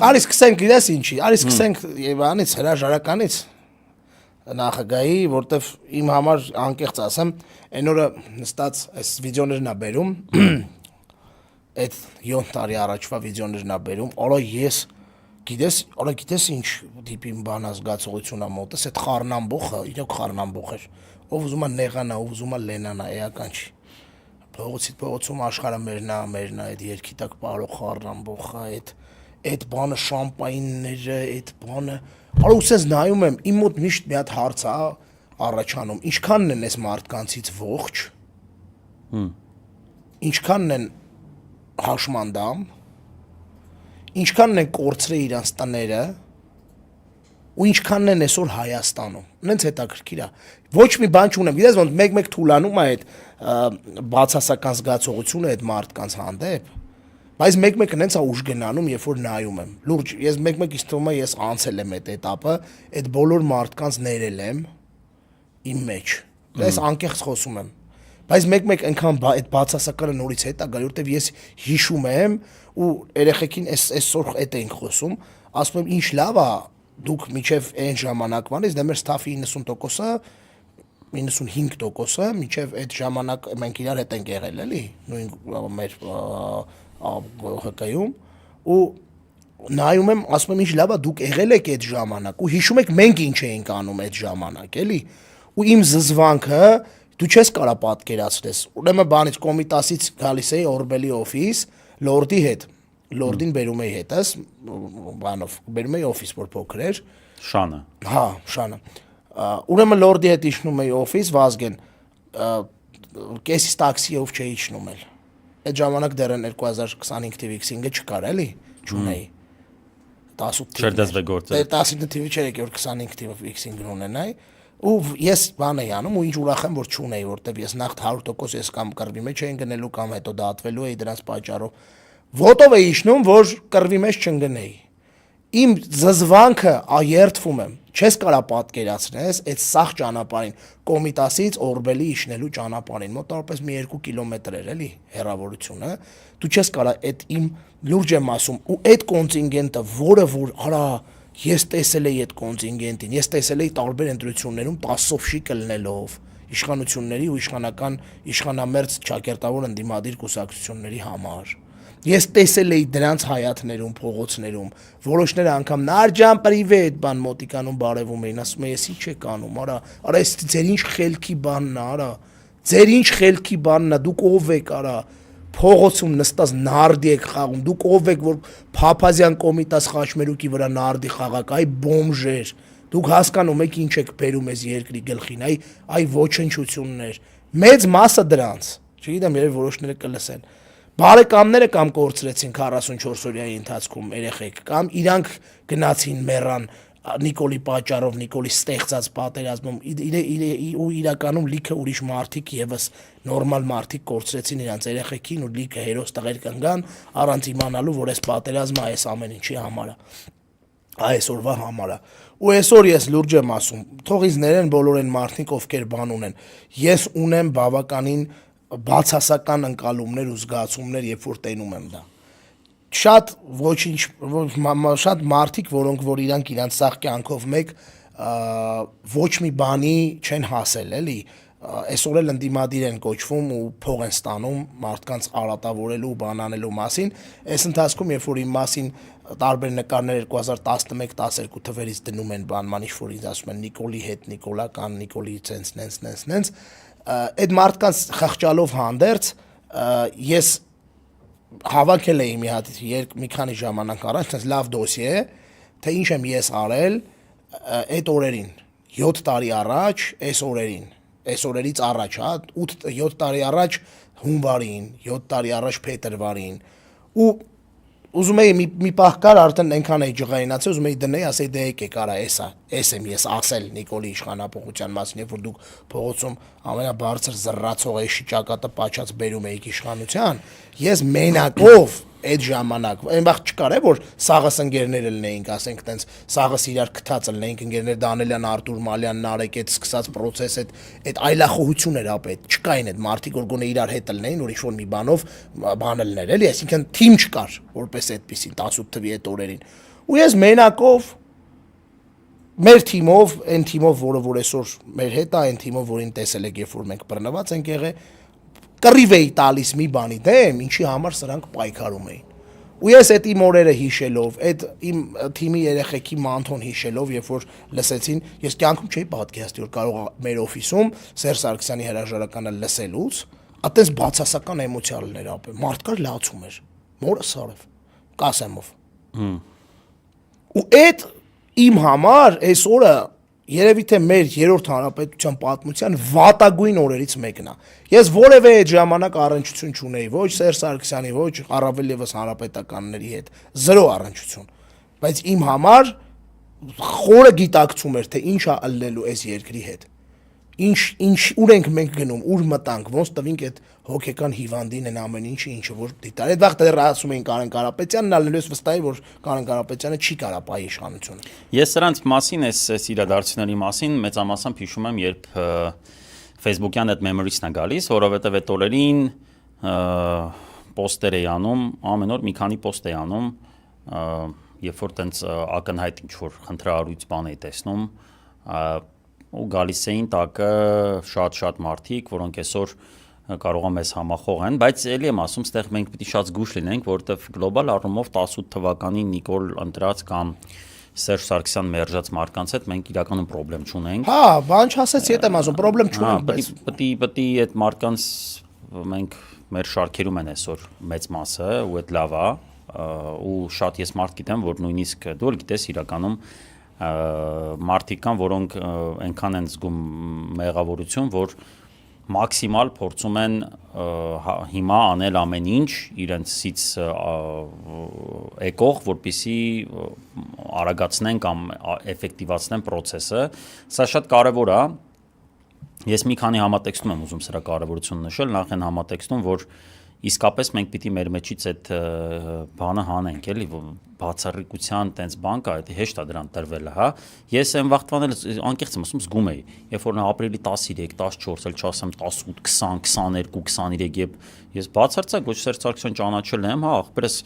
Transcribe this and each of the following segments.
Արի սկսենք գիտես ինչի, արի սկսենք Եվանից, հրաժարականից նախագահի, որտեվ իմ համար անկեղծ ասեմ, այն օրը նստած այս վիդեոներն ա բերում, այդ 7 տարի առաջվա վիդեոներն ա բերում, օրա ես գիտես ինչ տիպի բան ազգացողություն ա մոտս, այդ խառնամբոխը, իրոք խառնամբոխ էր, ով ուզում ա նեղանա, ով ուզում ա լենանա, էական չի, փողոցում աշխարհը մերնա, այդ երկի տակ պարող խառնամբոխը, այդ բանը շամպայինները, այդ բանը, արի ուսես նայում եմ, իմ մոտ միշտ մի հատ հարց ա առաջանում, ինչքանն են այս մարդկանցից ողջ, ինչքանն են հաշմանդամ, ինչքանն են կորցրել իրանց տները, ու ինչքանն են այսօր Հայաստանում, նենց հետաքրքիր ա, ոչ մի բան չունեմ, գիտես ոնց մեկ-մեկ թուլանում ա այդ բացասական զգացողությունը այդ մարդկանց հանդեպ, բայց մեկ-մեկը նենց ա ուժ գնանում, երբ որ նայում եմ, լուրջ, ես մեկ-մեկ ինձ թվում է ես անցել եմ այդ էտապը, այդ բոլոր մարդկանց ներել եմ իմ մեջ, ես անկեղծ խոսում եմ, բայց մեկ-մեկ այնքան այդ բացասականը նորից հետ ա գալի, որտեվ ես հիշում եմ ու երեխեքին այսօր այդ էինք խոսում, ասում եմ ինչ լավ ա դուք միջև այն ժամանակվանից դե մեր ստաֆի 90%-ը 95%-ը միջև այդ ժամանակ մենք իրար հետ ենք եղել էլի նույն մեր ՀԿ-ում ու նայում եմ ասում եմ ինչ լավ ա դուք եղել եք այդ ժամանակ ու հիշում եք մենք ինչ էինք անում այդ ժամանակ էլի ու իմ զզվանքը դու չես կարա պատկերացնես ուրեմն բանից կոմիտասից գալիս էի Օրբելի օֆիս լորդի հետ Լորդին բերում էի հետս, բանով, բերում էի օֆիս, որ փոքր էր։ Շանը։ Հա, շանը։ Ուրեմն լորդի հետ իջնում էի օֆիս, Վազգեն, կեսից տաքսիով չէի իջնում էլ։ Այդ ժամանակ դեռ 2025 թվի X5-ը չկար էլի, չունեի։ 18 թվի։ Չէր դասվե գործը։ 19 թվի չէր եկել, որ 25 թվի X5-ն ունենայի։ Ու ես բան էի անում ու ինչ ուրախ եմ որ չունեի, որտեվ ես նախ 100% ես կամ կռվի մեջ էին գնելու կամ հետո դատվելու էի դրանց պատճառով։ Ոտով էի իջնում, որ կռվի մեջ չընկնեի։ Իմ զզվանքը երդվում եմ, չես կարա պատկերացնես այդ սաղ ճանապարհին, Կոմիտասից Օրբելի իջնելու ճանապարհին, մոտավորապես մի 2 կիլոմետր էր էլի հեռավորությունը, դու չես կարա այդ իմ լուրջ եմ ասում, ու այդ կոնտինգենտը, որը որ արա ես տեսել էի այդ կոնտինգենտին, ես տեսել էի տարբեր ընտրություններում 10-ով շիկը լնելով իշխանությունների ու իշխանամերձ ճակերտավոր ընդդիմադիր կուսակցությունների համար։ Ես տեսել էի դրանց հայաթներում, փողոցներում, որոշները անգամ նարջան պրիվետ բան մոտիկանում բարևում էին, ասում եմ, ես ինչ եք անում, արա, այս ձեր ինչ խելքի բանն ա, արա, ձեր ինչ խելքի բանն ա, դուք ով եք, արա, փողոցում նստած նարդի եք խաղում, դուք ով եք, որ Փափազյան Կոմիտաս Խաչմերուկի վրա նարդի խաղակ, այ բոմժեր, դուք հասկանում եք ինչ եք բերում այս երկրի գլխին, այ ոչնչություններ, մեծ մասը դրանց, չգիտեմ, երբ որոշները կլսեն Բարեկամները կամ կորցրեցին 44 օրյայի ընթացքում երեխեք, կամ իրանք գնացին մեռան Նիկոլի պատճառով, Նիկոլի ստեղծած պատերազմում, ու իրականում լիքը ուրիշ մարդիկ եւս նորմալ մարդիկ կորցրեցին իրանց երեխեքին ու լիքը հերոս տղեր կանգան առանց իմանալու, որ այս պատերազմը այս ամեն ինչի համար է, այսօրվա համար է։ Ու այսօր ես լուրջ եմ ասում, թող ինձ ներեն բոլոր այն մարդիկ, ովքեր բան ունեն, ես ունեմ բավականին բացասական ընկալումներ ու զգացումներ, երբ որ տենում եմ դա։ Շատ շատ մարդիկ, որոնք որ իրանք սաղ կյանքով մեկ ոչ մի բանի չեն հասել, էլի, այսօր էլ ընդդիմադիր են կոչվում ու փող են ստանում մարդկանց արատավորելու ու բանանելու մասին։ Այս ընթացքում, երբ որ իմ մասին տարբեր նկարներ 2011-12 թվերից դնում են բանման, ինչ որ ինձ ասում են Նիկոլի հետ, Նիկոլա կան, Նիկոլի ցենց, այդ մարդկանց խղճալով հանդերձ ես հավաքել էի մի քանի ժամանակ առաջ, այնպես լավ դոսիե, թե ինչ եմ ես արել այդ օրերին, 7 տարի առաջ, այս օրերից առաջ, 7 տարի առաջ հունվարին, 7 տարի առաջ փետրվարին, ու ուզում էի մի պահ կար արդեն այնքան էի ջղայնացել, ուզում էի դնեի, ասեի դե եկեք արա, էս եմ ես ասել Նիկոլի իշխանապողության մասին, երբ որ դուք փողոցում ամենաբարձր զռացող էշի ճակատը պաչած բերում էիք իշխանության, ես մենակով այդ ժամանակ այն բախ չկար է որ սաղս ընկերները լինեինք, ասենք տենց սաղս իրար քթած լինեինք ընկերներ Դանելյան, Արտուր Մալյան, Նարեկ այդ սկսած process այդ այլախոհություն էր ապետ, չկային այդ մարդիկ որ գոնե իրար հետ լինեին, որ ինչ-որ մի բանով բանը լիներ, էլի, այսինքն թիմ չկար, որպես այդպեսին 18 թվի այդ օրերին։ Ու ես մենակով մեր թիմով, այն թիմով, որը որ այսօր մեր հետ է, այն թիմով, որին տեսել եք, երբ որ մենք բռնված ենք եղել, կռիվ էի տալիս մի բանի դեմ, ինչի համար սրանք պայքարում էին։ Ու ես այդ իմ օրերը հիշելով, այդ իմ թիմի երեխեքի մանթոն հիշելով, երբ որ լսեցին, ես կյանքում չէի պատկերացրի, որ կարող է մեր օֆիսում Սերժ Սարգսյանի հրաժարականը լսելուց, այդպես բացասական էմոցիա լիներ ապե։ Մարդ կար լացում էր, մորը սարև, կասեմով։ Ու այդ իմ համար այս օրը երևի թե մեր երրորդ հանրապետության պատմության վատագույն օրերից մեկն է։ Ես որևէ այդ ժամանակ առնչություն չունեի ոչ Սերժ Սարգսյանի, ոչ առավել եւս հանրապետականների հետ, զրո առնչություն։ Բայց իմ համար խորը գիտակցում էր թե ինչ է ըլլելու այս երկրի հետ։ Ինչ ուր ենք մենք գնում, ուր մտանք, ոնց տվինք այդ հոգեկան հիվանդին այն ամեն ինչը որ դիտար։ Այդ վաղ դեռ ասում էին Կարեն Կարապետյանն, ալնելուց վստահ որ Կարեն Կարապետյանը չի կարա պահի իշխանությունը։ Ես սրանց մասին, այս իրադարձությունների մասին մեծամասամբ հիշում եմ, երբ Facebook-յան այդ memories-ն է գալիս, որովհետև այդ օրերին պոստեր էի անում, ամեն օր մի քանի պոստ էի անում, երբ որ տենց ակնհայտ ինչ-որ խնդրահարույց բան էի տեսնում, ու գալիս էին տակը շատ մարդիկ, որոնք այսօր կարող է մեզ համախոհեն, բայց էլի եմ ասում, ստեղ մենք պիտի շատ զգույշ լինենք, որովհետև գլոբալ առումով 18 թվականին Նիկոլ ընտրած կամ Սերժ Սարգսյան մերժած մարդկանց հետ մենք իրականում խնդրեմ չունենք։ Հա, բան չասեցի, հետ եմ ասում, խնդրեմ չունենք, բայց պիտի այդ մարդկանց մենք մեր շարքերում են այսօր մեծ մասը, ու այդ լավ է, ու շատ ես մարդ գիտեմ, որ նույնիսկ դու էլ գիտես իրականում մարդիկ կան, որոնք այնքան են զգում մեղավորություն, որ մաքսիմալ փորձում են հիմա անել ամեն ինչ իրենցից եկող, որպեսզի արագացնեն կամ էֆեկտիվացնեն process-ը, սա շատ կարևոր է։ Ես մի քանի համատեքստում եմ ուզում սրա կարևորությունը նշել, նախ այն համատեքստում, որ իսկապես մենք պիտի մեր մեջից այդ բանը հանենք, էլի բացառիկության տենց բան կա, այդ հեշտ է դրան տրվելը, հա։ Ես այն վաղտվան էլ անկեղծ եմ ասում, զգում էի, երբ որ ապրիլի 13, 14, էլ չասեմ 18, 20, 22, 23, երբ ես բացարձակ ոչ Սերժ Սարգսյան ճանաչել եմ, հա, ախպերս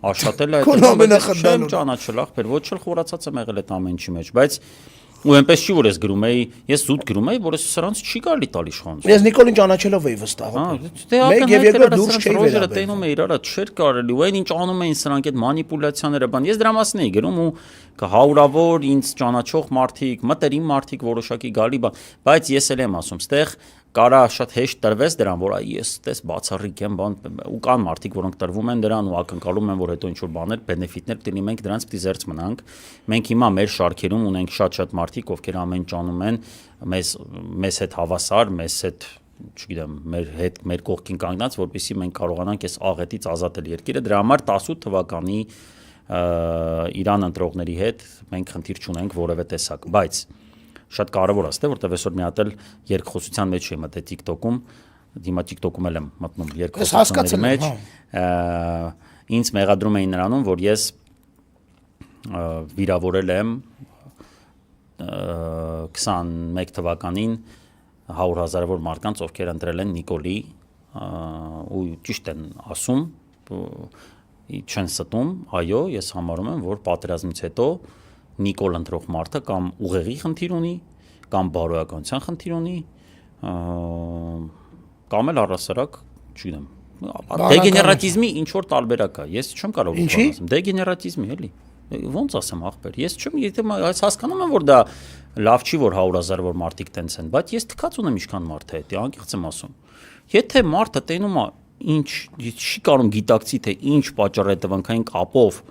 աշխատել է այդ չեմ ճանաչել, ախպեր, ոչ էլ խորացած եմ եղել այդ ամեն ինչի մեջ, բայց ու այնպես չի որ ես գրում էի, ես զուտ գրում էի, որ սրանց չի կարելի տալ իշխանություն։ Ես Նիկոլին ճանաչելով էի վստահում։ Մեկ եւ երկրորդ դուրս չէի վերաբերվում։ Տենում էի իրարա, չէր կարելի, ու այն ինչ անում էին սրանք այդ մանիպուլյացիաները, բան։ Ես դրա մասին էի գրում ու հարյուրավոր ինձ ճանաչող մարդիկ, մտերիմ մարդիկ որոշակի գալի բան, բայց ես էլ եմ ասում, ստեղ կարա շատ հեշտ տրվես դրան, որ ես տես բացառիկ եմ, բան, ու կան մարդիկ, որոնք տրվում են դրան ու ակնկալում են, որ հետո ինչ-որ բաներ, բենեֆիտներ պիտի մենք դրանց պիտի զերծ մնանք։ Մենք հիմա մեր շարքերում ունենք շատ մարդիկ, ովքեր ամեն ինչ անում են, մեզ հետ հավասար, մեզ հետ, չգիտեմ, մեր կողքին կանգնած, որպեսզի մենք կարողանանք այս աղետից ազատել երկիրը։ Դրա համար 18 թվականի Իրան ընտրողների հետ մենք խնդիր չունենք որևէ տեսակ, բայց շատ կարևոր է, որտեղ այսօր մի հատ էլ երկխոսության մեջ եմ մտել TikTok-ում, հիմա TikTok-ում եմ մտնում երկխոսությունների մեջ։ Ինձ մեղադրում էին նրանում, որ ես վիրավորել եմ 21 թվականին 100,000-ավոր մարդկանց, ովքեր ընտրել են Նիկոլի, ու ճիշտ են ասում, չեն ստում, այո, ես համարում եմ, որ պատերազմից հետո Նիկոլ ընտրող մարդը կամ ուղեղի խնդիր ունի, կամ բարոյականության խնդիր ունի, կամ էլ առասարակ, չգիտեմ, դեգեներատիզմի ինչ որ տարբերակ է, ես չեմ կարող ասեմ, դեգեներատիզմի, էլի, ոնց ասեմ ախպեր, ես չեմ, եթե հասկանում եմ, որ դա լավ չի, որ 100,000 որ մարդիկ տենց են, բայց ես թքած ունեմ ինչքան մարդ է հետի, անկեղծ եմ ասում, եթե մարդը տենում է ինչ չի կարող գիտակցի թե ինչ պատճառ է տվանքային կապով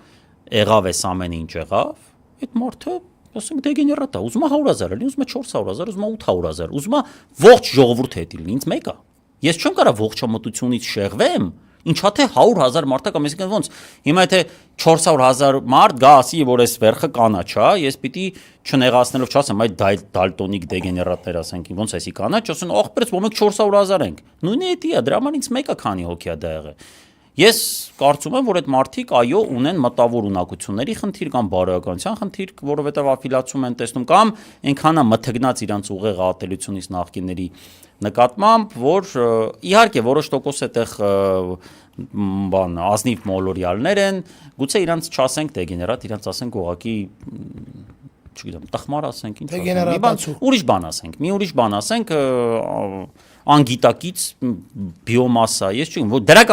եղավ էս ամեն ինչ եղավ, այդ մարդը ասենք դեգեներատ է, ուզում է 100,000 լինի, ուզում է 400,000, ուզում է 800,000, ուզում է ողջ ժողովուրդը հետի լինի, ինձ մեկը։ Ես չեմ կարող ողջամտությունից շեղվեմ, ինչա թե 100,000 մարդ կամ այսինքն ոնց։ Հիմա եթե 400,000 մարդ գա ասի, որ այս վերխը կանաչ է, ես պիտի չնեղացնելով չասեմ, այդ դալտոնիկ դեգեներատներ ասենք, ոնց էսի կանաչ, ասեն, ախպերս ոմեք 400,000 ենք։ Նույնը էդի է, դրա համար ինձ մեկը քանի հոգի է դա եղել։ Ես կարծում եմ, որ այդ մարդիկ այո ունեն մտավոր ունակությունների խնդիր կամ բարոյականության խնդիր, որովհետև աֆիլացում են տեսնում կամ այնքան է մթգնած իրանց ուղեղը ատելությունից նախկինների նկատմամբ, որ իհարկե որոշ տոկոս այդտեղ ազնիվ մոլորյալներ են, գուցե իրանց չասենք դեգեներատ, իրանց ասենք ուղղակի չգիտեմ, տխմար ասենք, ինչ ուրիշ բան ասենք, մի ուրիշ բան ասենք, անգիտակից բիոմասա, ես չգիտեմ, որ դրա